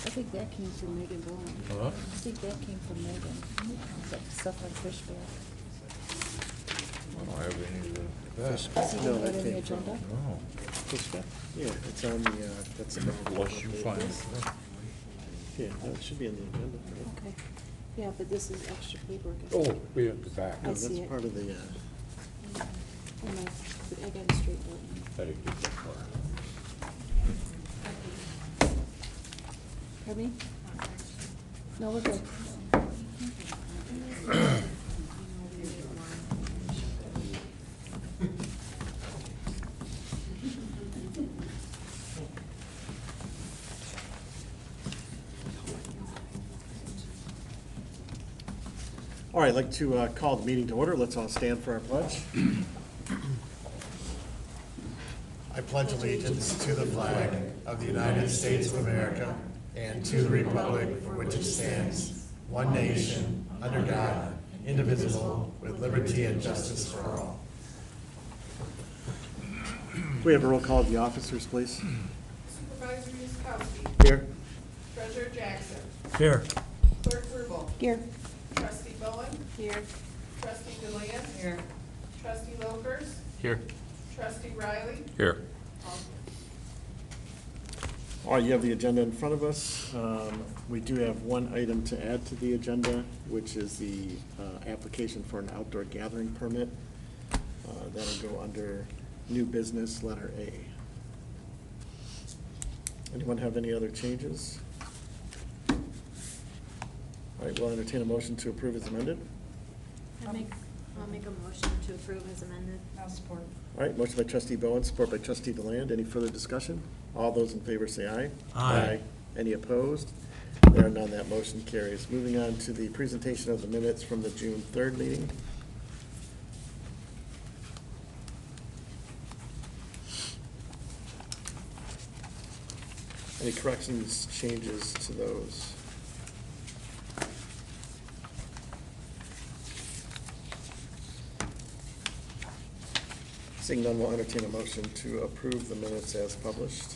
I think that came from Megan Bowen. Huh? I think that came from Megan. That stuff on fish bail. I don't have any of that. See No, that that on the came from- agenda? No. Yeah, it's on the, that's about. Unless you find it. Yeah, no, it should be on the agenda. Right? Okay. Yeah, but this is extra paper. Oh, we have the back. I No, see that's it. part of the, Oh, no, I got it straightened out. I didn't get that far. Pardon me? No, we're good. all right, I'd like to call the meeting to order. Let's all stand for our pledge. I pledge allegiance to the flag of the United States of America and to the republic for which it stands, one nation, under God, indivisible, with liberty and justice for all. We have a roll call of the officers, please. Supervisor Yuskowski. Here. Treasurer Jackson. Here. Clerk Rubel. Here. Trustee Bowen. Here. Trustee Deland. Here. Trustee Lopers. Here. Trustee Riley. Here. All right, you have the agenda in front of us. We do have one item to add to the agenda, which is the application for an outdoor gathering permit. That'll go under new business, letter A. Anyone have any other changes? All right, we'll entertain a motion to approve as amended. I'll make a motion to approve as amended. I'll support. All right, motion by trustee Bowen, support by trustee Deland. Any further discussion? All those in favor say aye. Aye. Any opposed? There are none. That motion carries. Moving on to the presentation of the minutes from the June 3rd meeting. Any corrections, changes to those? Seeing none, we'll entertain a motion to approve the minutes as published.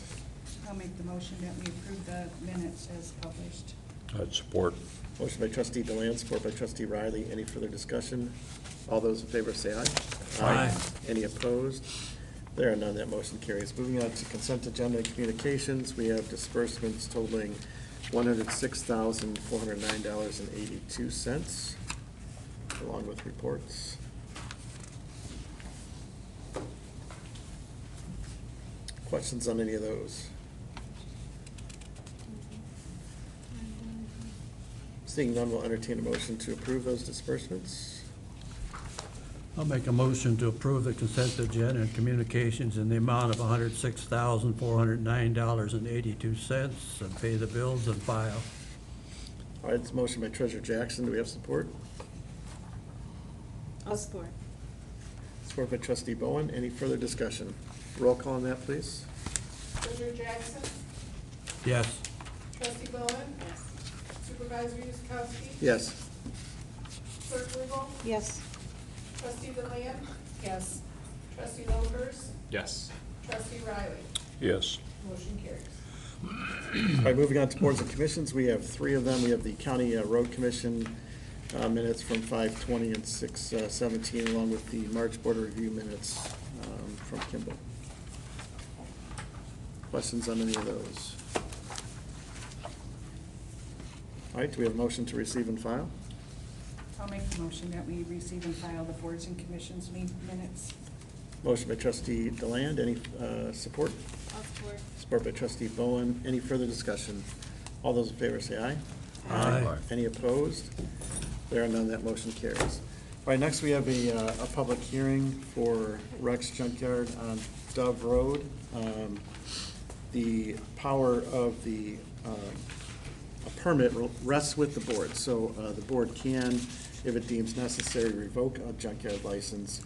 I'll make the motion that we approve the minutes as published. I'd support. Motion by trustee Deland, support by trustee Riley. Any further discussion? All those in favor say aye. Aye. Any opposed? There are none. That motion carries. Moving on to consent agenda and communications, we have disbursements totaling $106,409.82, along with reports. Questions on any of those? Seeing none, we'll entertain a motion to approve those disbursements. I'll make a motion to approve the consent agenda and communications in the amount of $106,409.82 and pay the bills and file. All right, it's a motion by Treasurer Jackson. Do we have support? I'll support. Support by trustee Bowen. Any further discussion? Roll call on that, please. Treasurer Jackson. Yes. Trustee Bowen. Yes. Supervisor Yuskowski. Yes. Clerk Rubel. Yes. Trustee Deland. Yes. Trustee Lopers. Yes. Trustee Riley. Yes. Motion carries. All right, moving on to boards and commissions. We have three of them. We have the County Road Commission minutes from 5/20 and 6/17, along with the March Board of Review minutes from Kimball. Questions on any of those? All right, do we have a motion to receive and file? I'll make the motion that we receive and file the boards and commissions minutes. Motion by trustee Deland. Any support? I'll support. Support by trustee Bowen. Any further discussion? All those in favor say aye. Aye. Any opposed? There are none. That motion carries. All right, next we have a public hearing for Rex Junkyard on Dove Road. The power of the a permit rests with the board, so the board can, if it deems necessary, revoke a junkyard license.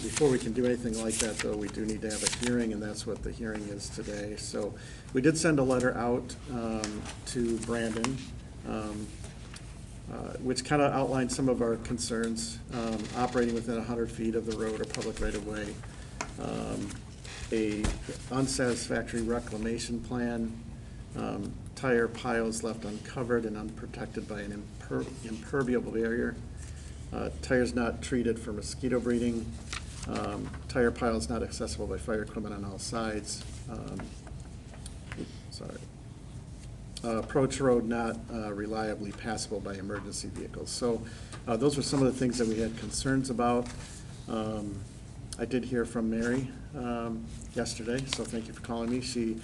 Before we can do anything like that, though, we do need to have a hearing, and that's what the hearing is today. So we did send a letter out to Brandon, which kind of outlined some of our concerns, operating within 100 feet of the road or public right-of-way, a unsatisfactory reclamation plan, Tire piles left uncovered and unprotected by an impermeable barrier. Tires not treated for mosquito breeding. Tire piles not accessible by fire equipment on all sides. Approach road not reliably passable by emergency vehicles. So those were some of the things that we had concerns about. I did hear from Mary yesterday, so thank you for calling me. She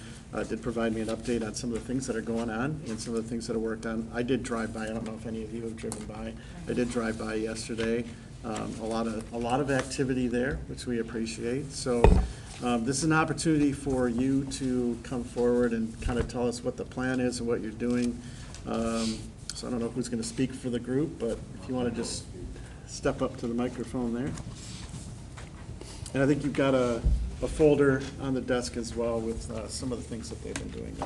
did provide me an update on some of the things that are going on and some of the things that are worked on. I did drive by. I don't know if any of you have driven by. I did drive by yesterday. A lot of activity there, which we appreciate. So this is an opportunity for you to come forward and kind of tell us what the plan is and what you're doing. So I don't know who's going to speak for the group, but if you want to just step up to the microphone there. And I think you've got a folder on the desk as well with some of the things that they've been doing.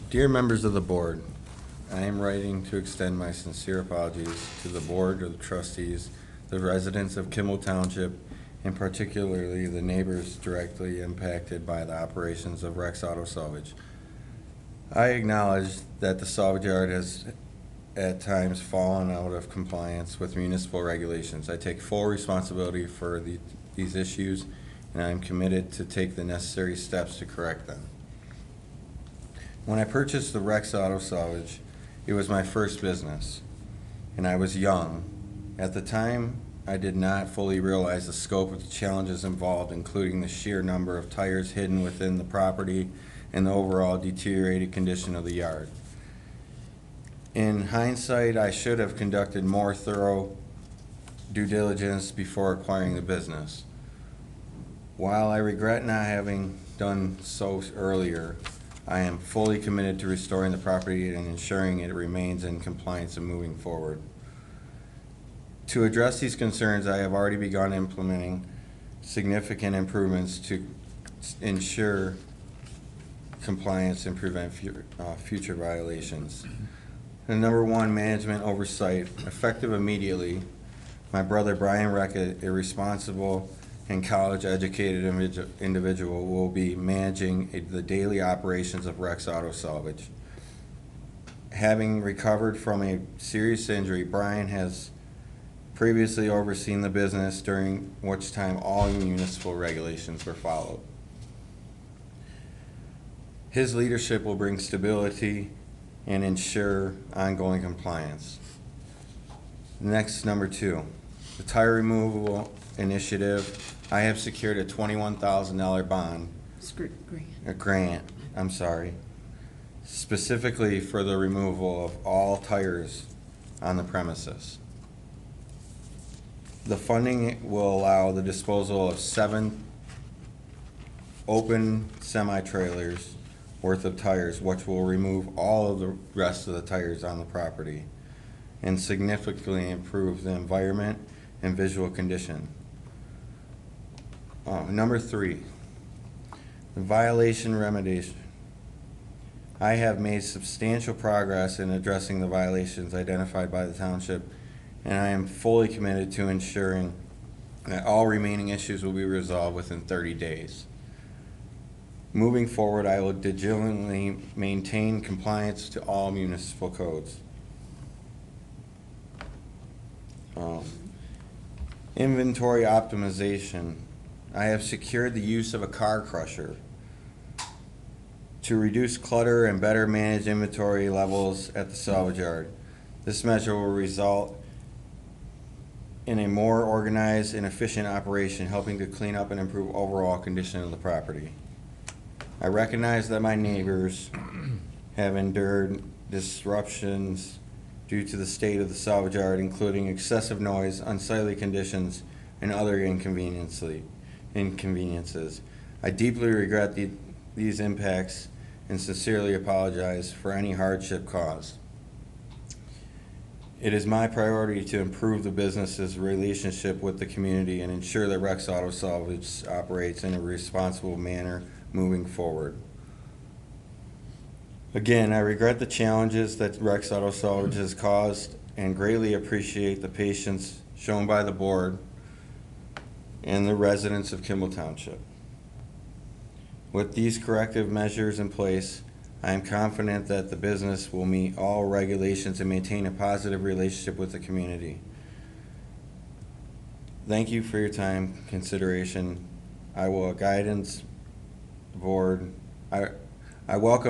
Dear members of the board, I am writing to extend my sincere apologies to the board of the trustees, the residents of Kimball Township, and particularly the neighbors directly impacted by the operations of Rex Auto Salvage. I acknowledge that the salvage yard has at times fallen out of compliance with municipal regulations. I take full responsibility for these issues, and I am committed to take the necessary steps to correct them. When I purchased the Rex Auto Salvage, it was my first business, and I was young. At the time, I did not fully realize the scope of the challenges involved, including the sheer number of tires hidden within the property and the overall deteriorated condition of the yard. In hindsight, I should have conducted more thorough due diligence before acquiring the business. While I regret not having done so earlier, I am fully committed to restoring the property and ensuring it remains in compliance and moving forward. To address these concerns, I have already begun implementing significant improvements to ensure compliance and prevent future violations. And number one, management oversight. Effective immediately, my brother Brian Reckitt, a responsible and college-educated individual, will be managing the daily operations of Rex Auto Salvage. Having recovered from a serious injury, Brian has previously overseen the business, during which time all municipal regulations were followed. His leadership will bring stability and ensure ongoing compliance. Next, number two, the tire removal initiative. I have secured a $21,000 bond, grant, specifically for the removal of all tires on the premises. The funding will allow the disposal of 7 open semi-trailers worth of tires, which will remove all of the rest of the tires on the property and significantly improve the environment and visual condition. Number 3, the violation remediation. I have made substantial progress in addressing the violations identified by the township, and I am fully committed to ensuring that all remaining issues will be resolved within 30 days. Moving forward, I will diligently maintain compliance to all municipal codes. Inventory optimization. I have secured the use of a car crusher to reduce clutter and better manage inventory levels at the salvage yard. This measure will result in a more organized and efficient operation, helping to clean up and improve overall condition of the property. I recognize that my neighbors have endured disruptions due to the state of the salvage yard, including excessive noise, unsightly conditions, and other inconveniences. I deeply regret these impacts and sincerely apologize for any hardship caused. It is my priority to improve the business's relationship with the community and ensure that Rex Auto Salvage operates in a responsible manner moving forward. Again, I regret the challenges that Rex Auto Salvage has caused and greatly appreciate the patience shown by the board and the residents of Kimball Township. With these corrective measures in place, I am confident that the business will meet all regulations and maintain a positive relationship with the community. Thank you for your time, consideration. I welcome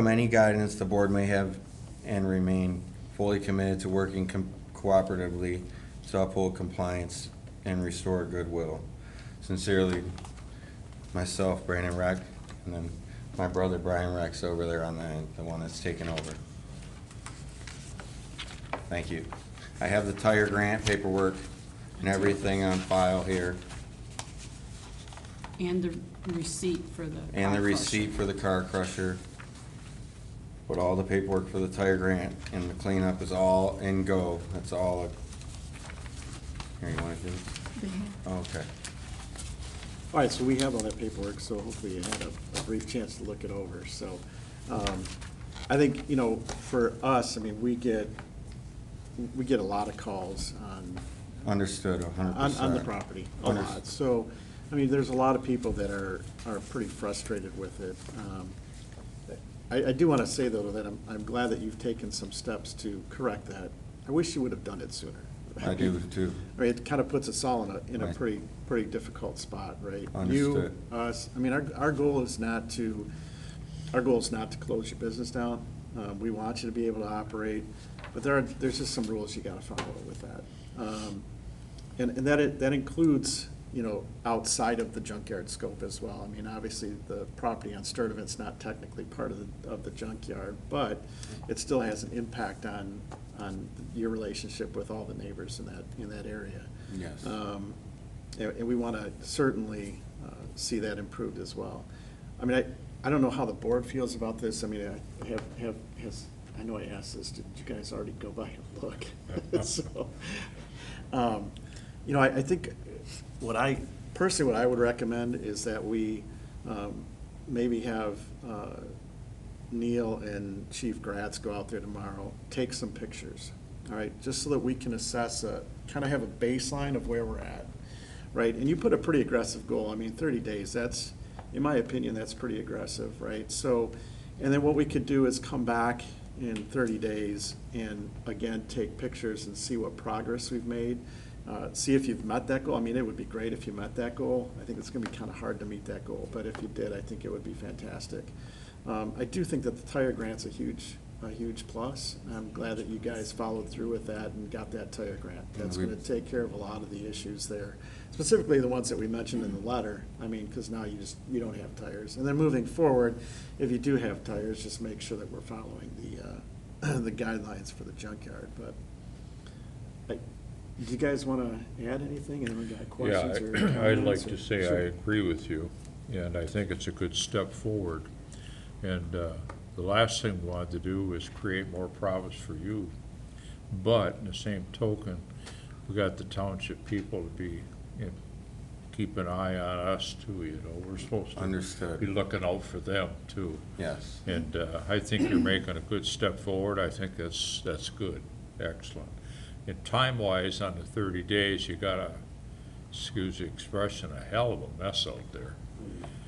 any guidance the board may have and remain fully committed to working cooperatively to uphold compliance and restore goodwill. Sincerely, myself, Brandon Reck, and then my brother Brian Rex over there on the one that's taken over. Thank you. I have the tire grant paperwork and everything on file here. And the receipt for the And car the crusher. receipt for the car crusher. But all the paperwork for the tire grant and the cleanup is all in go. That's all. Here, you want to do it? Okay. All right, so we have all that paperwork, so hopefully you had a brief chance to look it over. So I think, you know, for us, I mean, we get a lot of calls on. Understood, 100%. On the property, a lot. So, I mean, there's a lot of people that are pretty frustrated with it. I do want to say, though, that I'm glad that you've taken some steps to correct that. I wish you would have done it sooner. I do too. Right, it kind of puts us all in a Right. pretty difficult spot, right? Understood. You, us, I mean, our goal is not to close your business down. We want you to be able to operate, but there's just some rules you got to follow with that. And that includes, you know, outside of the junkyard scope as well. I mean, obviously, the property on Sturdivant's not technically part of the junkyard, but it still has an impact on your relationship with all the neighbors in that area. Yes. And we want to certainly see that improved as well. I mean, I don't know how the board feels about this. I mean, I know I asked this, did you guys already go by and look? So, you know, I think what I would recommend is that we maybe have Neil and Chief Gratz go out there tomorrow, take some pictures, all right, just so that we can assess kind of have a baseline of where we're at, right? And you put a pretty aggressive goal. I mean, 30 days, that's, in my opinion, that's pretty aggressive, right? So, and then what we could do is come back in 30 days and, again, take pictures and see what progress we've made. See if you've met that goal. I mean, it would be great if you met that goal. I think it's going to be kind of hard to meet that goal, but if you did, I think it would be fantastic. I do think that the tire grant's a huge plus. I'm glad that you guys followed through with that and got that tire grant. That's going to take care of a lot of the issues there, specifically the ones that we mentioned in the letter. I mean, because now you don't have tires. And then moving forward, if you do have tires, just make sure that we're following the guidelines for the junkyard. But do you guys want to add anything? Anyone got questions or comments? I'd like to or- say Sure. I agree with you, and I think it's a good step forward. And the last thing we wanted to do is create more problems for you. But in the same token, we got the township people to be, keep an eye on us too, you know. We're supposed to Understood. be looking out for them too. Yes. And I think you're making a good step forward. I think that's good, excellent. And time-wise, on the 30 days, you got excuse the expression, a hell of a mess out there.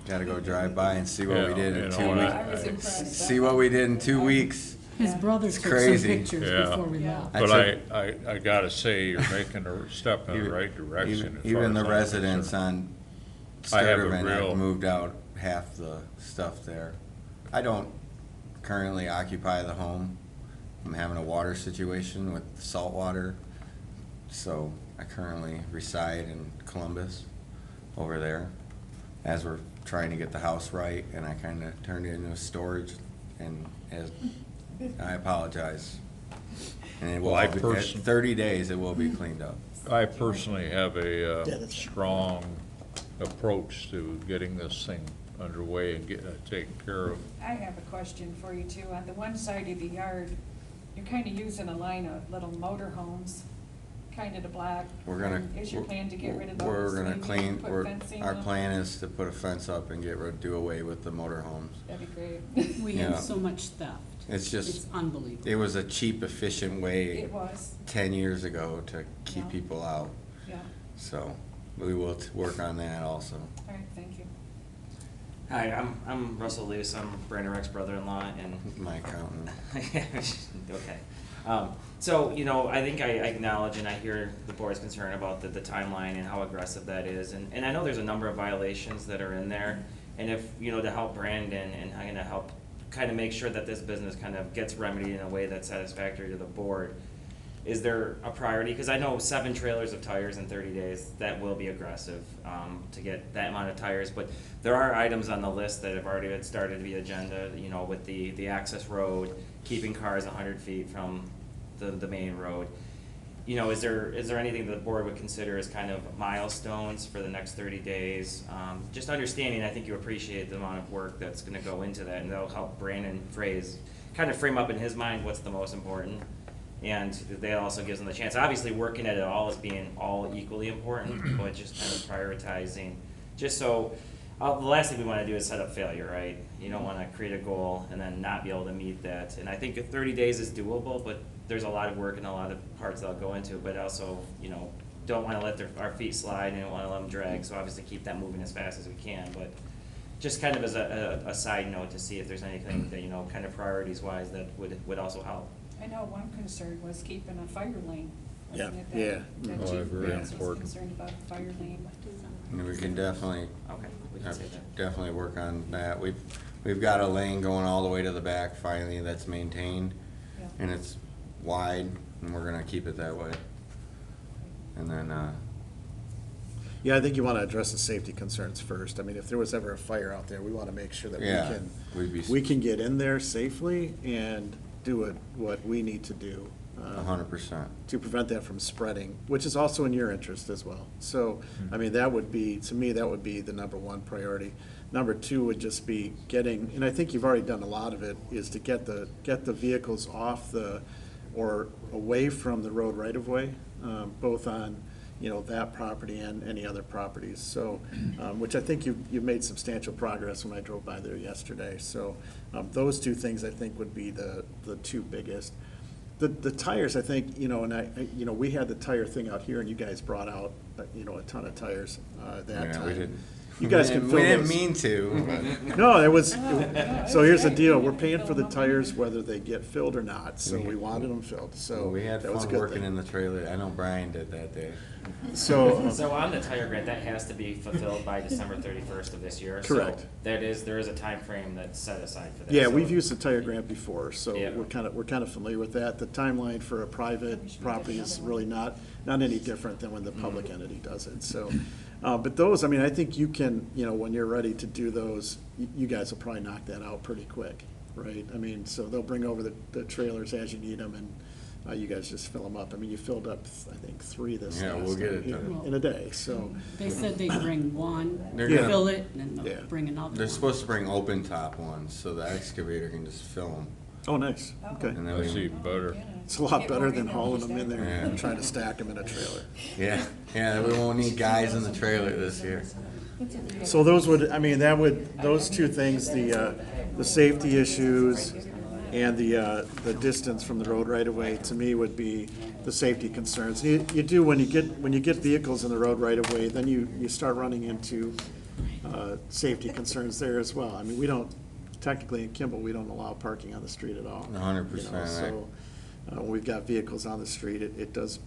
Got to go drive by and see what we did in You 2 know, weeks. I was impressed. See what we did in 2 weeks. His brother took some crazy. pictures Yeah. before we left. I But took- I gotta say, you're making a step in the right direction. as far Even the as I'm residents concerned. on I have a Sturdivant have real- moved out half the stuff there. I don't currently occupy the home. I'm having a water situation with salt water. So I currently reside in Columbus over there as we're trying to get the house right, and I kind of turned it into a storage, and I apologize. And it will, Well, I at person- 30 days, it will be cleaned up. I personally have a Yeah, that's- strong approach to getting this thing underway and getting it taken care of. I have a question for you too. On the one side of the yard, you're kind of using a line of little motor homes, kind of to block. We're gonna. Is your plan to get rid of those? We're gonna maybe, clean, put fencing our up? plan is to put a fence up and do away with the motorhomes. That'd be great. We Yeah. have so much theft. It's just. It's unbelievable. It was a cheap, efficient way It was, 10 years ago to keep Yeah. people out, yeah. so. we will work on that also. All right, thank you. Hi, I'm Russell Luce. I'm Brandon Reck's brother-in-law, and My accountant. okay. So, you know, I think I acknowledge and I hear the board's concern about the timeline and how aggressive that is, and I know there's a number of violations that are in there, and if, you know, to help Brandon and I'm gonna help kind of make sure that this business kind of gets remedied in a way that's satisfactory to the board, is there a priority? Because I know 7 trailers of tires in 30 days, that will be aggressive to get that amount of tires. But there are items on the list that have already been started to be agenda, you know, with the access road, keeping cars 100 feet from the main road. You know, is there anything that the board would consider as kind of milestones for the next 30 days? Just understanding, I think you appreciate the amount of work that's going to go into that, and that'll help Brandon kind of frame up in his mind what's the most important. And that also gives them the chance, obviously working at it all as being all equally important, but just kind of prioritizing, just so, the last thing we want to do is set up failure, right? You don't want to create a goal and then not be able to meet that. And I think 30 days is doable, but there's a lot of work and a lot of parts that'll go into it, but also, you know, don't want to let our feet slide and don't want to let them drag, so obviously keep that moving as fast as we can. But just kind of as a side note to see if there's anything that, you know, kind of priorities-wise that would also help. I know one concern was keeping a fire lane. Yeah. Wasn't it that- Yeah. that Oh, Chief very Vance was important. concerned about a fire lane. And we can definitely, Okay, we can say that. definitely work on that. We've got a lane going all the way to the back finally that's maintained, Yeah. and it's wide, and we're gonna keep it that way. And then, Yeah, I think you want to address the safety concerns first. I mean, if there was ever a fire out there, we want to make sure that Yeah, we'd be- we can get in there safely and do what we need to do. 100%. To prevent that from spreading, which is also in your interest as well. So, I mean, that would be, to me, that would be the number one priority. Number two would just be getting, and I think you've already done a lot of it, is to get the vehicles off or away from the road right-of-way, both on, you know, that property and any other properties. So, which I think you've made substantial progress when I drove by there yesterday. So, those two things I think would be the two biggest. The tires, I think, you know, and you know, we had the tire thing out here and you guys brought out, you know, a ton of tires, that Yeah, time. we didn't. You guys can fill We didn't those. mean to, but. No, so here's the deal, we're paying for the tires whether they get filled or not, so we wanted them filled, so. We had that was a fun good working thing. in the trailer. I know Brian did that day. So, So on the tire grant, that has to be fulfilled by December 31st of this year. Correct. So there is a time frame that's set aside for that. yeah, So- we've used the tire grant before, so Yeah. we're kind of familiar with that. The timeline for a private property is really not any different than when the public entity does it, so. But those, I mean, I think you can, you know, when you're ready to do those, you guys will probably knock that out pretty quick, right? I mean, so they'll bring over the trailers as you need them, and you guys just fill them up. I mean, you filled up, I think, 3 this Yeah, last we'll get time it here done. in a day, so. They said they'd bring one, They're gonna- fill it, and then Yeah. they'll bring another They're one. supposed to bring open top ones, so the excavator can just fill them. Oh, nice, Oh. okay. And then That's we, even better. It's a lot Get better more than in hauling than them in there Yeah. and trying to stack them in a trailer. yeah, we won't need guys in the trailer this year. So those would, I mean, those two things, the safety issues and the distance from the road right away, to me, would be the safety concerns. You do, when you get vehicles in the road right away, then you start running into safety concerns there as well. I mean, we don't, technically in Kimball, we don't allow parking on the street at all. 100%, You know, so, when we've got vehicles on the street, it does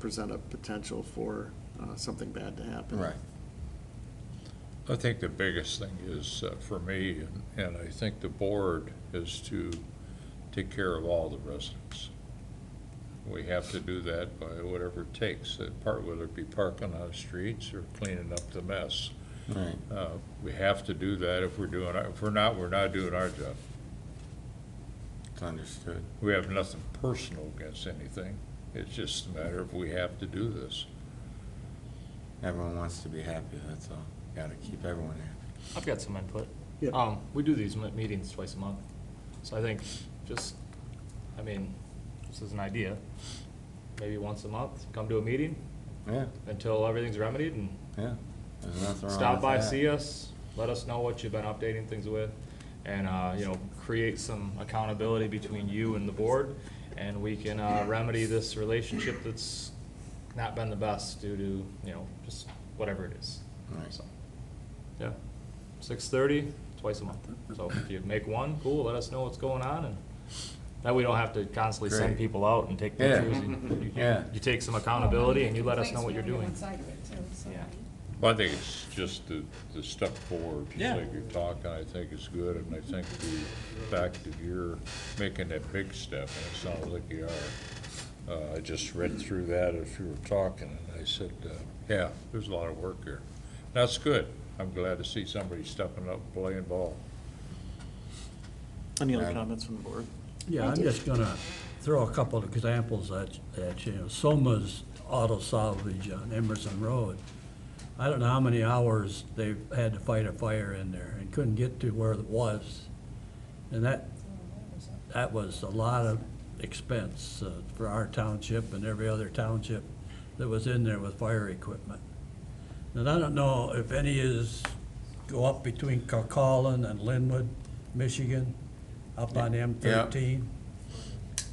present a potential for something bad to happen. Right. I think the biggest thing is, for me, and I think the board, is to take care of all the residents. We have to do that by whatever it takes, whether it be parking on the streets or cleaning up the mess. Right. We have to do that if we're doing, if we're not doing our job. It's understood. We have nothing personal against anything. It's just a matter of we have to do this. Everyone wants to be happy, that's all. Gotta keep everyone happy. I've got some input. Yeah. We do these meetings twice a month, so I think just, I mean, this is an idea. Maybe once a month, come to a meeting Yeah, until everything's remedied, and yeah. There's nothing wrong stop with by, that. see us, let us know what you've been updating things with, and, you know, create some accountability between you and the board, and we can remedy this relationship that's not been the best due to, you know, just whatever it is. Right. So, yeah, 6:30, twice a month. So if you make one, cool, let us know what's going on, and that we don't have to constantly send Great. people out and take Yeah. pictures. You Yeah. take some accountability and you let us know what you're doing. One side of it too, so. Yeah. Well, I think it's just the step forward, just Yeah. like you're talking, I think is good, and I think the fact that you're making that big step, and it sounds like you are. I just read through that as you were talking, and I said, yeah, there's a lot of work here. That's good. I'm glad to see somebody stepping up, and playing ball. Any other comments from the board? Yeah, I'm just gonna throw a couple of examples at you. You know, Soma's Auto Salvage on Emerson Road. I don't know how many hours they've had to fight a fire in there and couldn't get to where it was. And that was a lot of expense for our township and every other township that was in there with fire equipment. And I don't know if any is go up between Calcallan and Linwood, Michigan, up on M13.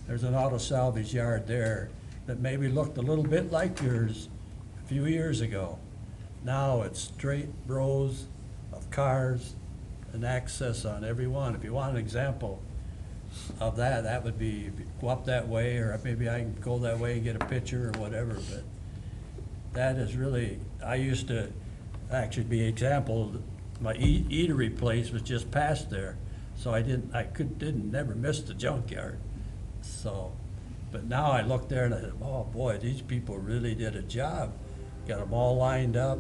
There's an auto salvage yard there that maybe looked a little bit like yours a few years ago. Now it's straight rows of cars and access on every one. If you want an example of that, that would be, if you go up that way, or maybe I can go that way and get a picture or whatever, but that is really, I used to actually be example, my eatery place was just past there, so I didn't never miss the junkyard. So, but now I look there and I said, oh boy, these people really did a job. Got them all lined up.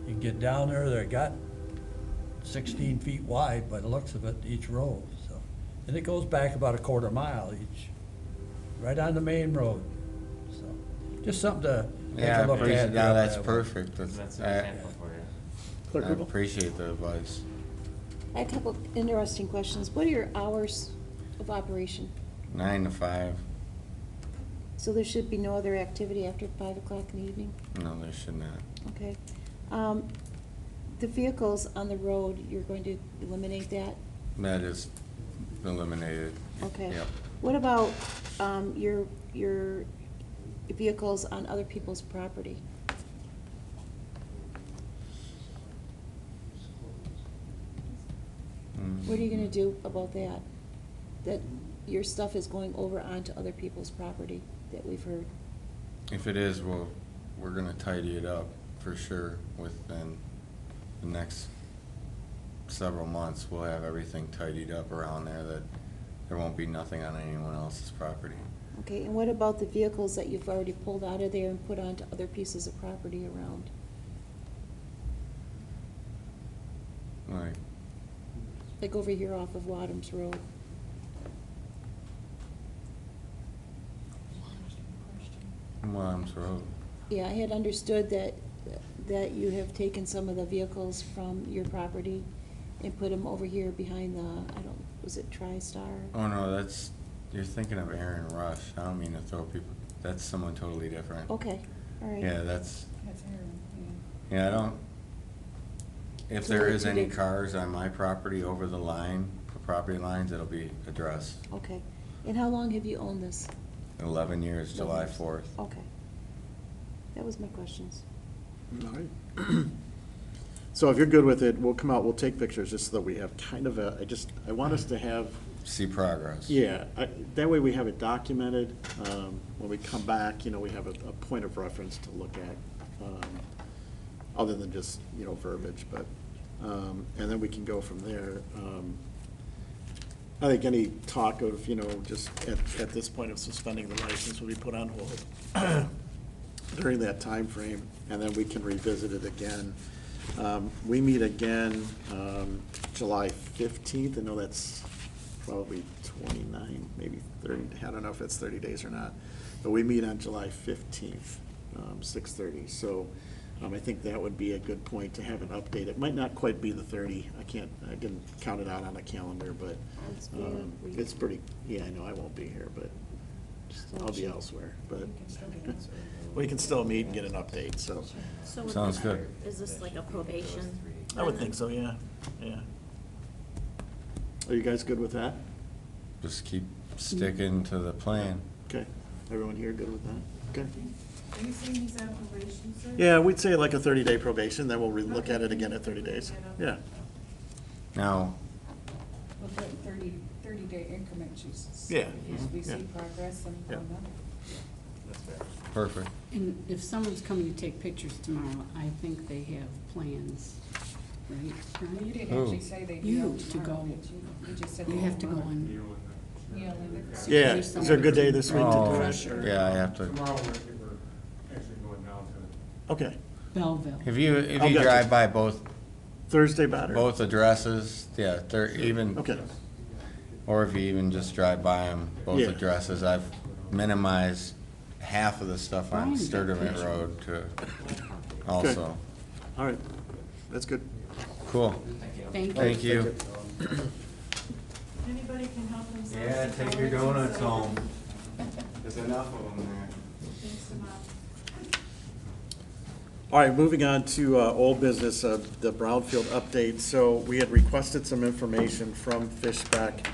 You can get down there, they got 16 feet wide by the looks of it, each row. So, and it goes back about a quarter mile each, right on the main road. So, just something to take Yeah, a look at. yeah, that's that way. perfect. That's an I example for you. Clerk I Rubel? appreciate the advice. I have a couple interesting questions. What are your hours of operation? 9 to 5. So there should be no other activity after 5 o'clock in the evening? No, there should not. Okay. The vehicles on the road, you're going to eliminate that? That is eliminated. Okay. Yep. What about your vehicles on other people's property? What are you gonna do about that? That your stuff is going over onto other people's property that we've heard? If it is, we're gonna tidy it up for sure within the next several months. We'll have everything tidied up around there, that there won't be nothing on anyone else's property. Okay, and what about the vehicles that you've already pulled out of there and put onto other pieces of property around? Right. Like over here off of Wadham's Road? Williams Road. Yeah, I had understood that you have taken some of the vehicles from your property and put them over here behind the, was it TriStar? Oh, no, you're thinking of Aaron Rush. I don't mean to throw people, that's someone totally different. Okay, all right. Yeah, that's, That's Aaron, yeah, I don't, if So there what is you any did- cars on my property over the line, the property lines, it'll be addressed. Okay. And how long have you owned this? 11 years, July 11 years. 4th. Okay. That was my questions. All right. So if you're good with it, we'll come out, we'll take pictures just so that we have kind of I want us to have, See progress. yeah, that way we have it documented. When we come back, we have a point of reference to look at, other than just, verbiage, but, and then we can go from there. I think any talk of, just at this point of suspending the license will be put on hold during that time frame, and then we can revisit it again. We meet again July 15th. I know that's probably 29, maybe 30. I don't know if it's 30 days or not. But we meet on July 15th, 6:30. So I think that would be a good point to have an update. It might not quite be the 30. I didn't count it out on a calendar, but That's fair. it's pretty, yeah, I know I won't be here, but I'll be elsewhere. But we can still meet and get an update, so. So with Sounds the- good. Is this like a probation? I would think so, yeah, yeah. Are you guys good with that? Just keep sticking to the plan. Okay, everyone here good with that? Okay. Are you saying he's on probation, sir? Yeah, we'd say like a 30-day probation, then we'll look at it again at 30 days. Yeah. Now, We'll put 30-day increment, Jesus. Yeah. If we see Yeah. progress and Yeah. That's fair. perfect. And if someone's coming to take pictures tomorrow, I think they have plans, right? You Brian? didn't Who? actually say they You do to tomorrow, go. did you? You just said You they have to do go tomorrow. and Yeah, Linda. Yeah, is there a good day this week to do Oh, it? yeah, I have to. Tomorrow, we're actually going down to Okay, Belleville. If you I'll get drive you. by both Thursday better? both addresses, yeah, they're even, Okay, or if you even just drive by them, both Yeah. addresses, I've minimized half of the stuff on Brian got Sturtevant pictures. Road to also. all right, that's good. Cool. Thank you. Thank you. Anybody can help themselves. Yeah, to take your donuts, donuts so- home. There's enough of them there. Thanks a lot. All right, moving on to old business, the Brownfield update. So we had requested some information from Fishbeck.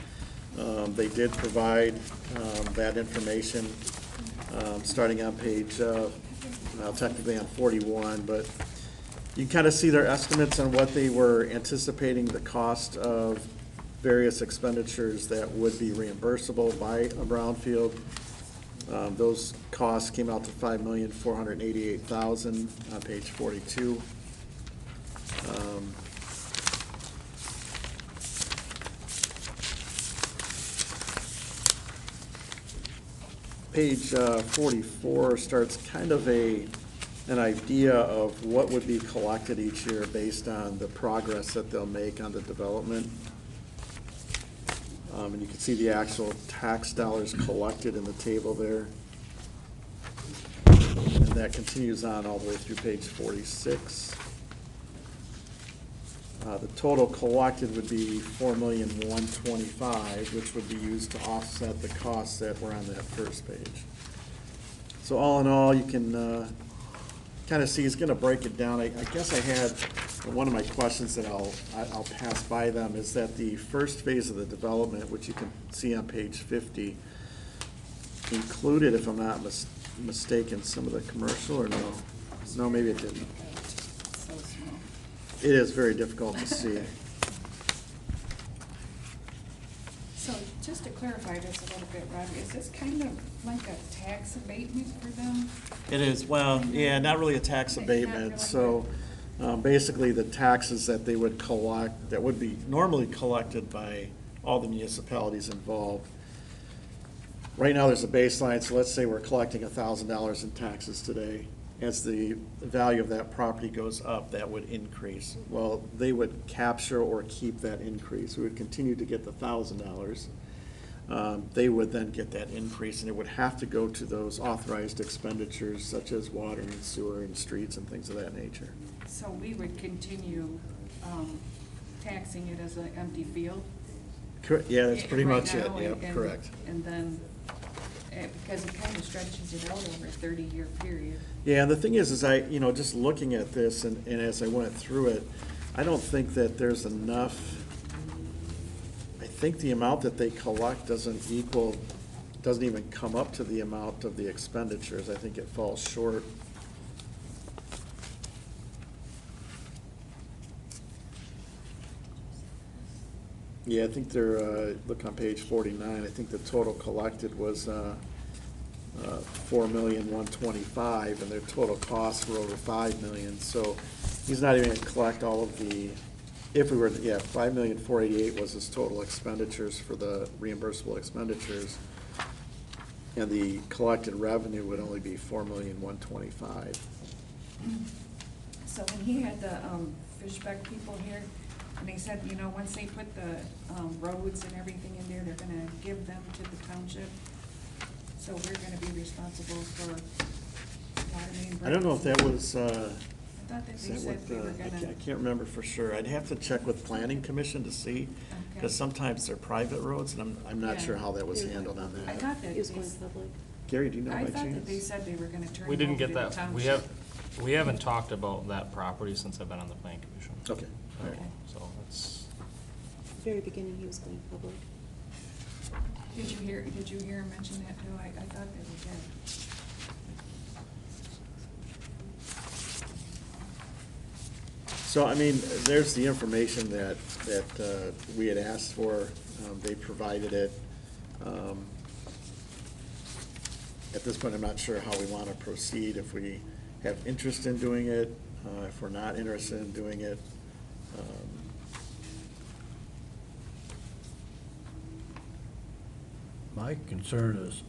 They did provide that information, starting on page, well, technically on 41, but you can kind of see their estimates on what they were anticipating the cost of various expenditures that would be reimbursable by a brownfield. Those costs came out to $5,488,000 on page 42. Page 44 starts kind of an idea of what would be collected each year based on the progress that they'll make on the development. And you can see the actual tax dollars collected in the table there. And that continues on all the way through page 46. The total collected would be $4,125,000, which would be used to offset the costs that were on that first page. So all in all, you can kind of see, it's gonna break it down. I guess I had, one of my questions that I'll pass by them is that the first phase of the development, which you can see on page 50, included, if I'm not mistaken, some of the commercial, or no? No, maybe it didn't. So small. It is very difficult to see. So just to clarify this a little bit, Robbie, is this kind of like a tax abatement for them? It is, well, yeah, not really a tax Not abatement, really. so basically the taxes that they would collect, that would be normally collected by all the municipalities involved. Right now, there's a baseline, so let's say we're collecting $1,000 in taxes today. As the value of that property goes up, that would increase. Well, they would capture or keep that increase. We would continue to get the $1,000. They would then get that increase, and it would have to go to those authorized expenditures such as water and sewer and streets and things of that nature. So we would continue taxing it as an empty field? Yeah, that's pretty Right much it, now, yep, and- correct. And then, because it kind of stretches it out over a 30-year period. Yeah, and the thing is I, just looking at this and as I went through it, I don't think that there's enough. I think the amount that they collect doesn't even come up to the amount of the expenditures. I think it falls short. Yeah, I think they're, look on page 49, I think the total collected was $4,125,000, and their total costs were over $5 million. So he's not even gonna collect all of the, if we were, yeah, $5,488,000 was his total expenditures for the reimbursable expenditures. And the collected revenue would only be $4,125,000. So when he had the Fishbeck people here, and they said, once they put the roads and everything in there, they're gonna give them to the township. So we're gonna be responsible for water main breaks. I don't know if that was, I thought that is they that said what, we were I gonna. can't remember for sure. I'd have to check with Planning Commission to see, because Okay. sometimes they're private roads, and I'm not Yeah. sure how that was handled on I that. thought that It was they, going public. Gary, do you know I by thought that they chance? said they were gonna turn We it didn't over get to the that, township. we haven't talked about that property since I've been on the planning commission. Okay, all right. Okay. So it's, Very beginning, he was going public. Did you hear him mention that too? I thought that he did. So, I mean, there's the information that we had asked for. They provided it. At this point, I'm not sure how we want to proceed, if we have interest in doing it, if we're not interested in doing it. My concern is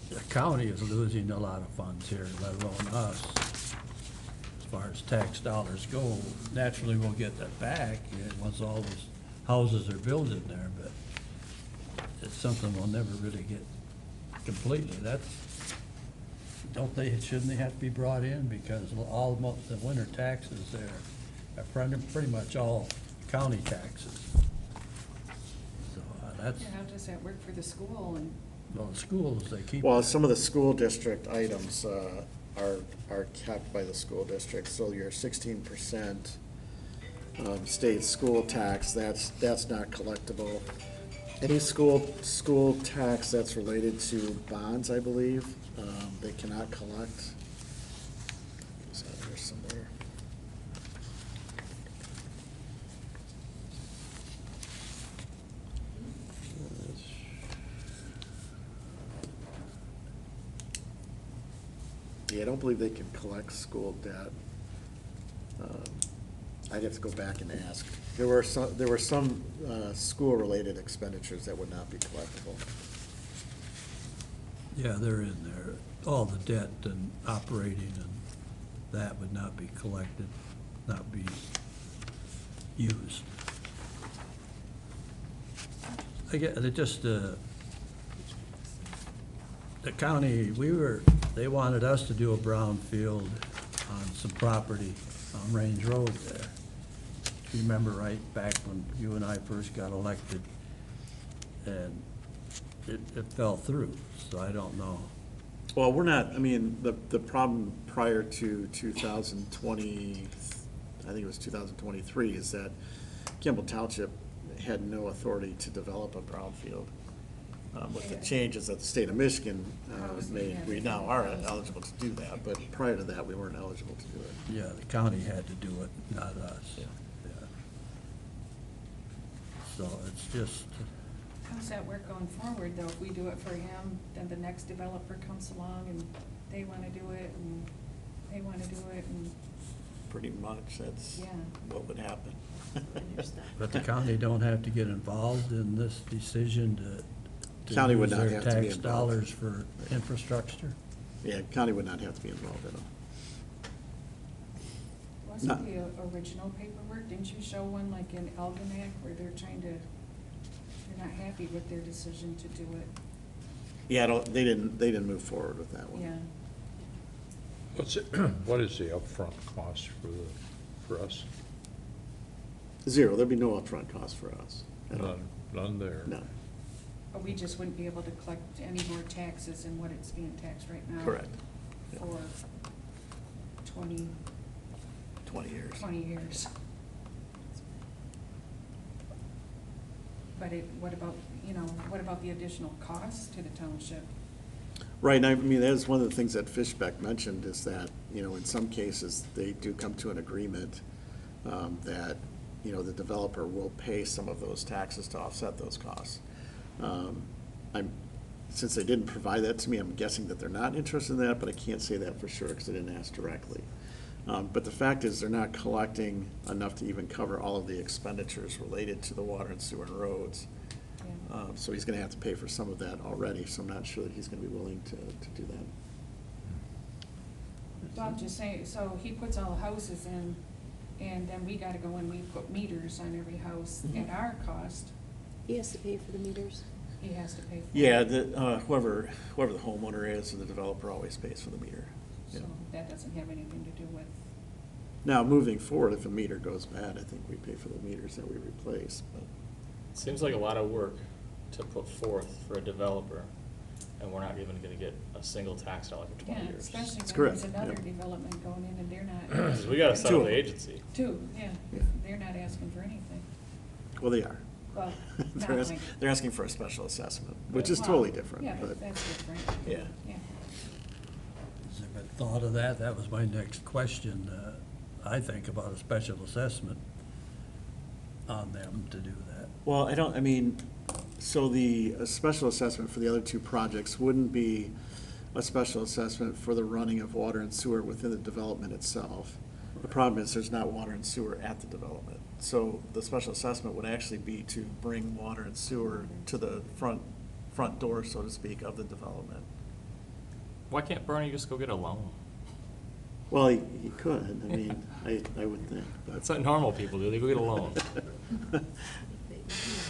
the county is losing a lot of funds here, let alone us. As far as tax dollars go, naturally we'll get that back once all those houses are built in there, but it's something we'll never really get completely. Shouldn't they have to be brought in? Because all the winter taxes there are pretty much all county taxes. So that's, Yeah, how does that work for the school and? well, the schools, they keep. Well, some of the school district items are kept by the school district, so your 16% state school tax, that's not collectible. Any school tax that's related to bonds, I believe, they cannot collect. It's out here somewhere. Yeah, I don't believe they can collect school debt. I'd have to go back and ask. There were some school-related expenditures that would not be collectible. Yeah, they're in there. All the debt and operating and that would not be collected, not be used. I get, it just, the county, they wanted us to do a brownfield on some property on Range Road there. You remember right back when you and I first got elected, and it fell through, so I don't know. Well, we're not, I mean, the problem prior to 2020, I think it was 2023, is that Kimball Township had no authority to develop a brownfield. With the changes that the state of Michigan made, we now are eligible to do that, but prior to that, we weren't eligible to do it. Yeah, the county had to do it, not us. Yeah. Yeah. So it's just, How's that work going forward, though? If we do it for him, then the next developer comes along and they wanna do it, and they wanna do it, and, Pretty much, that's Yeah. what would happen. but the county don't have to get involved in this decision to County would use not their have to be tax involved. dollars for infrastructure. Yeah, county would not have to be involved at all. wasn't the original paperwork, didn't you show one like in Algonac where they're not happy with their decision to do it? Yeah, they didn't move forward with that one. Yeah. What is the upfront cost for us? Zero, there'd be no upfront cost for us at all. None there. No, But we just wouldn't be able to collect any more taxes than what it's being taxed right now. correct. Yeah. For 20 years. 20 years. But what about the additional costs to the township? Right, and I mean, that's one of the things that Fishbeck mentioned, is that, in some cases, they do come to an agreement that, the developer will pay some of those taxes to offset those costs. Since they didn't provide that to me, I'm guessing that they're not interested in that, but I can't say that for sure because I didn't ask directly. But the fact is, they're not collecting enough to even cover all of the expenditures related to the water and sewer and roads. Yeah. So he's gonna have to pay for some of that already, so I'm not sure that he's gonna be willing to do that. Well, I'm just saying, so he puts all the houses in, and then we gotta go and we put meters on every house at our cost. He has to pay for the meters. He has to pay for it. Yeah, whoever the homeowner is, or the developer always pays for the meter. So Yeah. that doesn't have anything to do with, Now, moving forward, if a meter goes bad, I think we pay for the meters that we replace, but. Seems like a lot of work to put forth for a developer, and we're not even gonna get a single tax dollar for 20 yeah, years. especially That's when there's correct, another yeah. development going in and they're not. 'Cause we gotta settle Two. the agency. Two, yeah, Yeah. they're not asking for anything. Well, they are. Well, not They're like. they're asking for a special assessment, which is Well, totally different, Yeah, but, but that's different. yeah. Yeah. Has there been thought of that? That was my next question. I think, about a special assessment on them to do that. Well, I mean, so the special assessment for the other two projects wouldn't be a special assessment for the running of water and sewer within the development itself. The problem is there's not water and sewer at the development. So the special assessment would actually be to bring water and sewer to the front door, so to speak, of the development. Why can't Bernie just go get a loan? Well, he could, I mean, I would think, but. That's what normal people do, they go get a loan.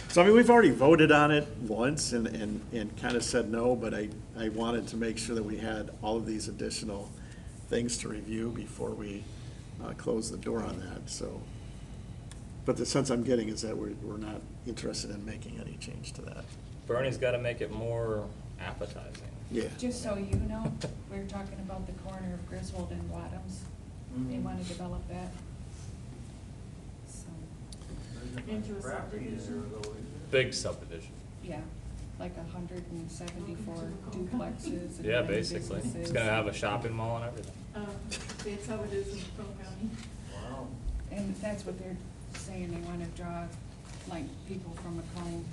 So, I mean, we've already voted on it once and kind of said no, but I wanted to make sure that we had all of these additional things to review before we close the door on that, so. But the sense I'm getting is that we're not interested in making any change to that. Bernie's gotta make it more appetizing. Yeah. Just so you know, we were talking about the corner of Griswold and Wadums. They want to develop that. So, Into a subdivision. Big subdivision. yeah, like 174 duplexes. and Yeah, nine basically. It's businesses. gonna have a shopping mall and everything. That's how it is in Polk County. And that's what they're saying, they want to draw, like, people from Macomb,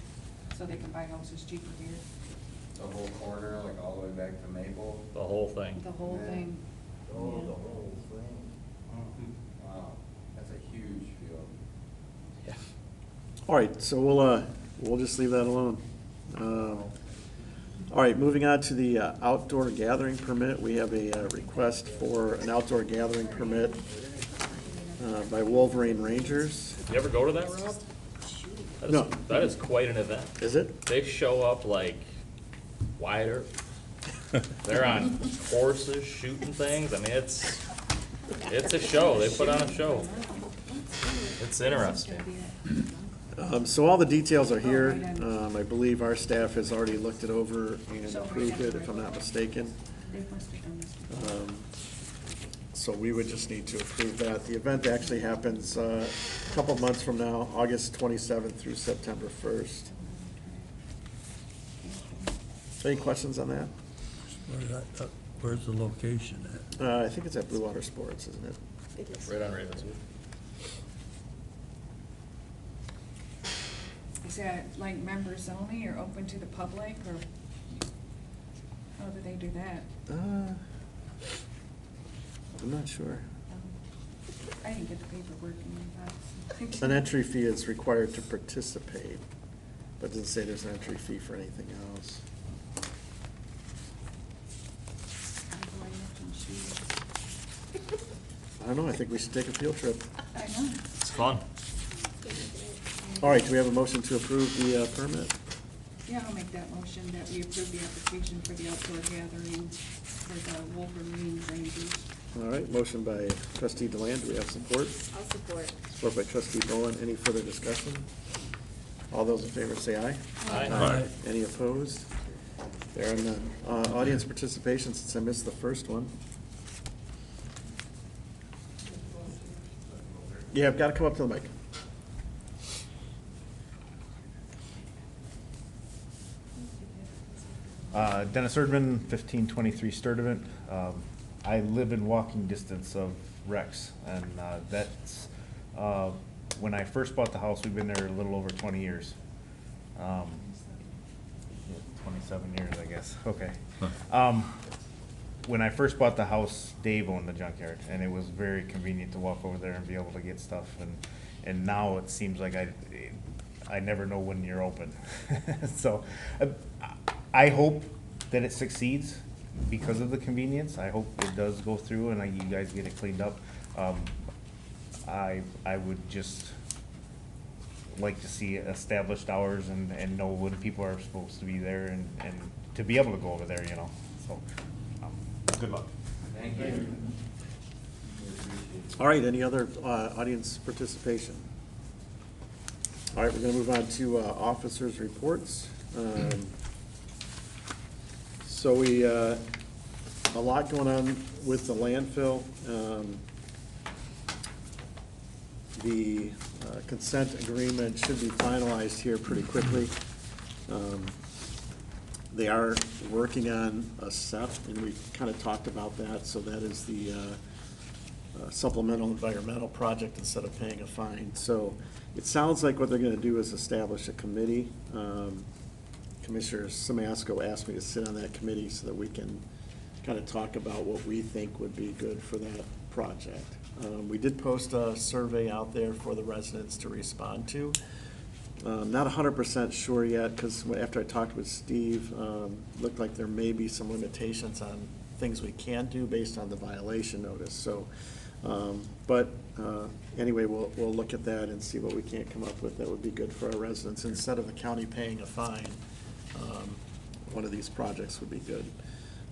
so they can buy houses cheaper here. The whole corner, like all the way back to Maple? The whole thing. The whole thing. Oh, the whole thing. Wow, that's a huge field. Yeah. All right, so we'll just leave that alone. All right, moving on to the outdoor gathering permit. We have a request for an outdoor gathering permit by Wolverine Rangers. You ever go to that, Rob? That is- No. That is quite an event. Is it? They show up like wider. They're on horses shooting things. I mean, it's a show. They put on a show. It's interesting. So all the details are here. I believe our staff has already looked it over and approved it, if I'm not mistaken. They must have done this before. So we would just need to approve that. The event actually happens a couple months from now, August 27th through September 1st. Any questions on that? Where's the location at? I think it's at Blue Water Sports, isn't it? It is. Right on Ravenswood. Is that like members only or open to the public, or how do they do that? I'm not sure. I didn't get the paperwork in my box. An entry fee is required to participate, but it doesn't say there's an entry fee for anything else. I don't know, I think we should take a field trip. I know. It's fun. All right, do we have a motion to approve the permit? Yeah, I'll make that motion that we approve the application for the outdoor gathering for the Wolverine Rangers. All right, motion by trustee Deland, do we have support? I'll support. Support by trustee Bowen, any further discussion? All those in favor say aye. Aye. Aye. Any opposed? There are none. Audience participation, since I missed the first one. Yeah, I've got to come up to the mic. Dennis Erdman, 1523 Sturdivant. I live in walking distance of Rex, and that's, when I first bought the house, we've been there a little over 20 years. 27 years, I guess, okay. When I first bought the house, Dave owned the junkyard, and it was very convenient to walk over there and be able to get stuff, and now it seems like I never know when you're open. So, I hope that it succeeds because of the convenience. I hope it does go through and you guys get it cleaned up. I would just like to see established hours and know when people are supposed to be there and to be able to go over there, you know, so, good luck. Thank you. All right, any other audience participation? All right, we're going to move on to officers' reports. So we, a lot going on with the landfill. The consent agreement should be finalized here pretty quickly. They are working on a SEP, and we kind of talked about that, so that is the supplemental environmental project instead of paying a fine. So it sounds like what they're gonna do is establish a committee. Commissioner Samasco asked me to sit on that committee so that we can kind of talk about what we think would be good for that project. We did post a survey out there for the residents to respond to. Not 100% sure yet, because after I talked with Steve, looked like there may be some limitations on things we can do based on the violation notice. So, anyway, we'll look at that and see what we can't come up with that would be good for our residents. Instead of the county paying a fine, one of these projects would be good.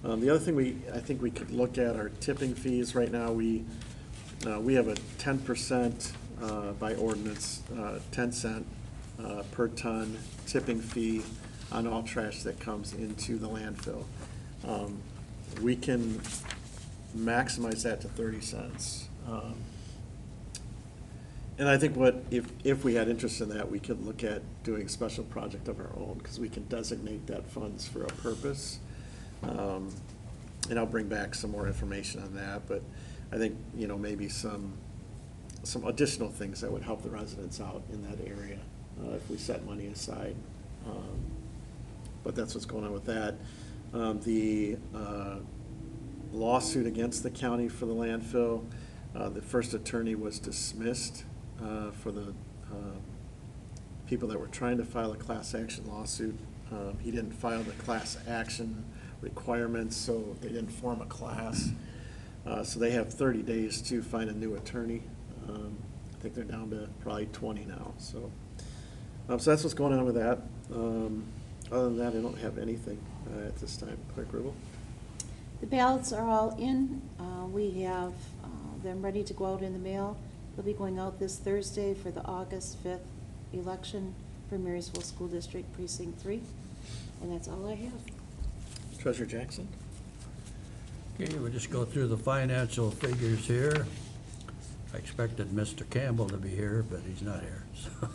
The other thing I think we could look at are tipping fees. Right now, we have a 10% by ordinance, 10 cent per ton tipping fee on all trash that comes into the landfill. We can maximize that to 30 cents. And I think if we had interest in that, we could look at doing a special project of our own, because we can designate that funds for a purpose. And I'll bring back some more information on that, but I think, maybe some additional things that would help the residents out in that area, if we set money aside. But that's what's going on with that. The lawsuit against the county for the landfill, the first attorney was dismissed for the people that were trying to file a class action lawsuit. He didn't file the class action requirements, so they didn't form a class. So they have 30 days to find a new attorney. I think they're down to probably 20 now. So that's what's going on with that. Other than that, I don't have anything at this time. Clerk Rubel? The ballots are all in. We have them ready to go out in the mail. They'll be going out this Thursday for the August 5th election for Marysville School District Precinct 3. And that's all I have. Treasurer Jackson? Okay, we'll just go through the financial figures here. I expected Mr. Campbell to be here, but he's not here. So,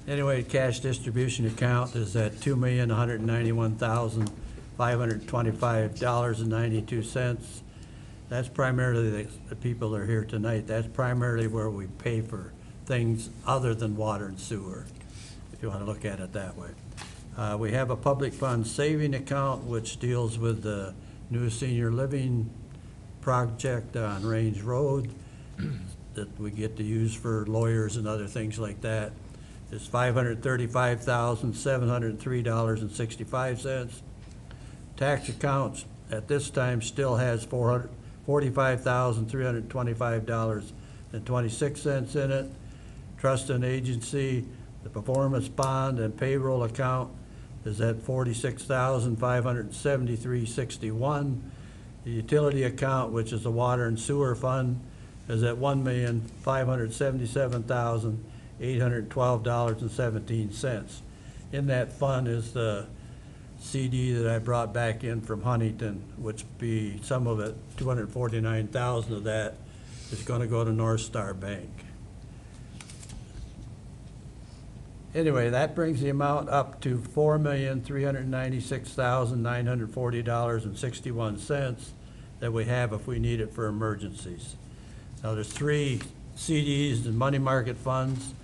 anyway, cash distribution account is at $2,191,525.92. That's primarily the people that are here tonight. That's primarily where we pay for things other than water and sewer, if you want to look at it that way. We have a public fund saving account, which deals with the new senior living project on Range Road that we get to use for lawyers and other things like that. It's $535,703.65. Tax accounts at this time still has $45,325.26 in it. Trust and agency, the performance bond and payroll account is at $46,573.61. The utility account, which is the water and sewer fund, is at $1,577,812.17. In that fund is the CD that I brought back in from Huntington, which be some of it, $249,000 of that is going to go to North Star Bank. Anyway, that brings the amount up to $4,396,940.61 that we have if we need it for emergencies. Now, there's 3 CDs and money market funds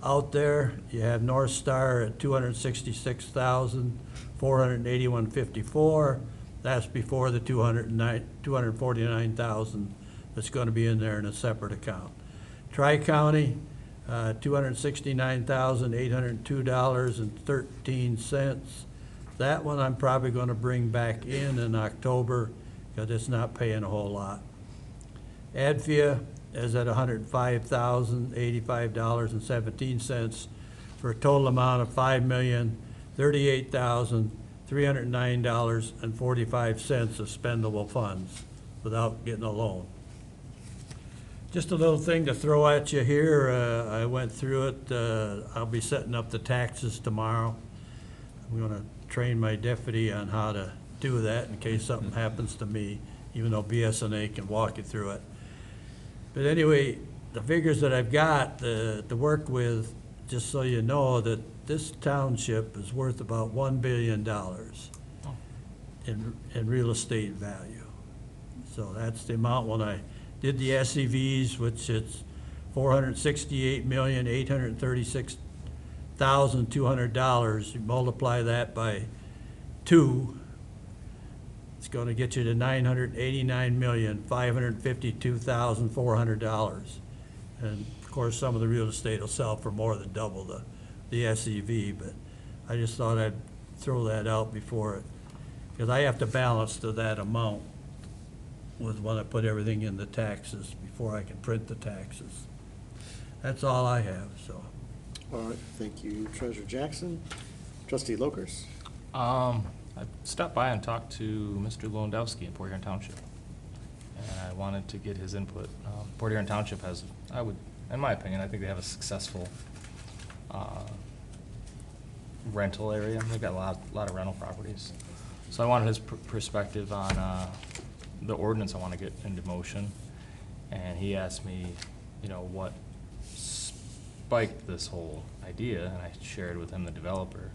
out there. You have North Star at $266,481.54. That's before the $249,000 that's going to be in there in a separate account. Tri-County, $269,802.13. That one I'm probably going to bring back in October because it's not paying a whole lot. Advia is at $105,085.17 for a total amount of $5,038,309.45 of spendable funds without getting a loan. Just a little thing to throw at you here. I went through it. I'll be setting up the taxes tomorrow. I'm going to train my deputy on how to do that in case something happens to me, even though BSNA can walk you through it. But anyway, the figures that I've got to work with, just so you know, that this township is worth about $1 billion in real estate value. So that's the amount when I did the SCVs, which it's $468,836,200. You multiply that by 2, it's gonna get you to $989,552,400. And of course, some of the real estate will sell for more than double the SEV, but I just thought I'd throw that out before it, because I have to balance to that amount with when I put everything in the taxes before I can print the taxes. That's all I have, so. All right, thank you, Treasurer Jackson. Trustee Lokers? I stopped by and talked to Mr. Lewandowski in Port Huron Township, and I wanted to get his input. Port Huron Township has, in my opinion, I think they have a successful rental area. They've got a lot of rental properties. So I wanted his perspective on the ordinance I want to get into motion, and he asked me, what spiked this whole idea, and I shared with him the developer,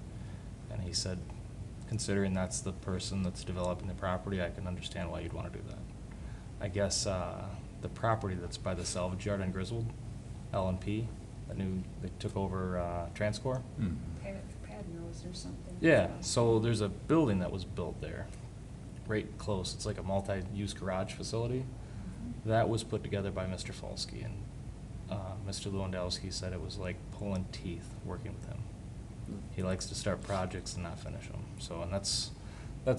and he said, considering that's the person that's developing the property, I can understand why you'd want to do that. I guess the property that's by the salvage yard on Griswold, L&P, they took over Transcore. Patios or something. Yeah, so there's a building that was built there, right close. It's like a multi-use garage facility. That was put together by Mr. Falsky, and Mr. Lewandowski said it was like pulling teeth working with him. He likes to start projects and not finish them. So, and that's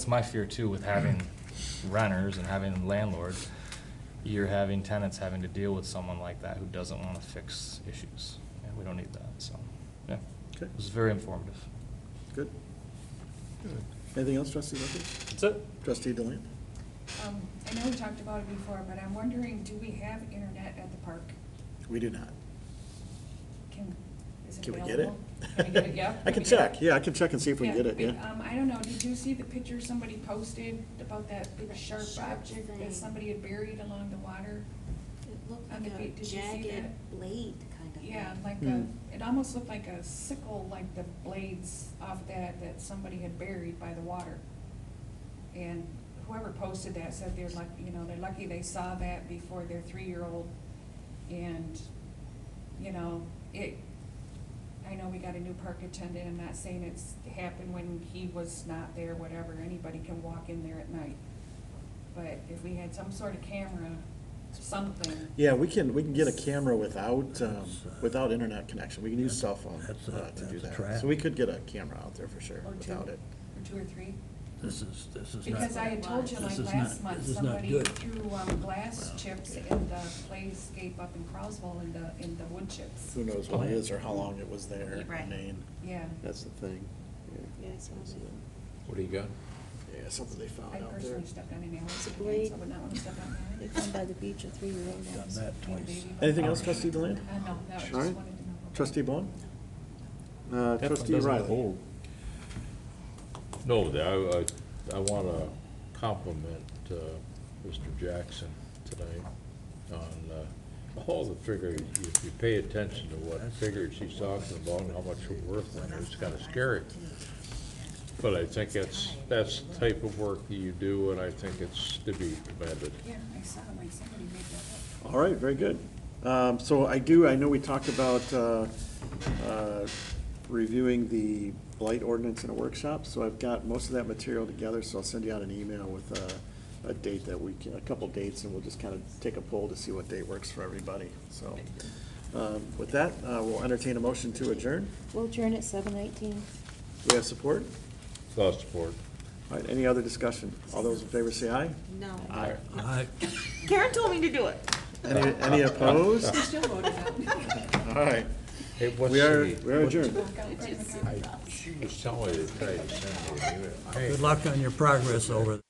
my fear too with having renters and having landlords. You're having tenants having to deal with someone like that who doesn't want to fix issues, and we don't need that. So, yeah, Okay. it was very informative. Good. Anything else, Trustee Lokers? That's it. Trustee Deland? I know we talked about it before, but I'm wondering, do we have internet at the park? We do not. Is it Can we get it? available? Can we get it, yeah? I can check, yeah, I can check and see if we can get it, yeah. I don't know, did you see the picture somebody posted about that big sharp object thing. that somebody had buried along the water? It looked On the like a beach. Did you see jagged that? blade kind of thing. Yeah, like it almost looked like a sickle, like the blades off that somebody had buried by the water. And whoever posted that said they're lucky, they're lucky they saw that before their 3-year-old. And, I know we got a new park attendant, I'm not saying it's happened when he was not there, whatever, anybody can walk in there at night. But if we had some sort of camera, something. Yeah, we can get a camera without internet connection. We can use cell phone That's to do a that. trap. So we could get a camera out there for sure Or without it. Or 2 or 3. This is not. Because I had told you This like is not- last month, this is not somebody good. threw glass chips in the playscape up in Croswell in the wood chips. Who knows what it is or how long it was there, Right. I mean, Yeah, that's the thing. Yeah, I saw that. What do you got? Yeah, something they found I out there. personally stepped on an arrow, It's a so blade. I would not want to step on They that. found by the beach, a 3-year-old Done house. that twice. Anything else, Trustee Deland? No, I just All right. wanted to know. Trustee Bond? Trustee Doesn't Riley? hold. No, I want to compliment Mr. Jackson tonight on all the figures. If you pay attention to what figures he's talking about and how much we're worth on it, it's kind of scary. But I think that's the type of work that you do, and I think it's to be commended. Yeah, I saw like somebody made that up. All right, very good. So I know we talked about reviewing the blight ordinance in a workshop, so I've got most of that material together, so I'll send you out an email with a date that a couple dates, and we'll just kind of take a poll to see what date works for everybody. So with that, we'll entertain a motion to adjourn. We'll adjourn at 7:19. Do we have support? Thought support. All right, any other discussion? All those in favor say aye. No. Aye. Karen told me to do it. Any opposed? Still voted out. All right, Hey, what's we are the, adjourned. she was telling me to try to send me. Good luck on your progress over there.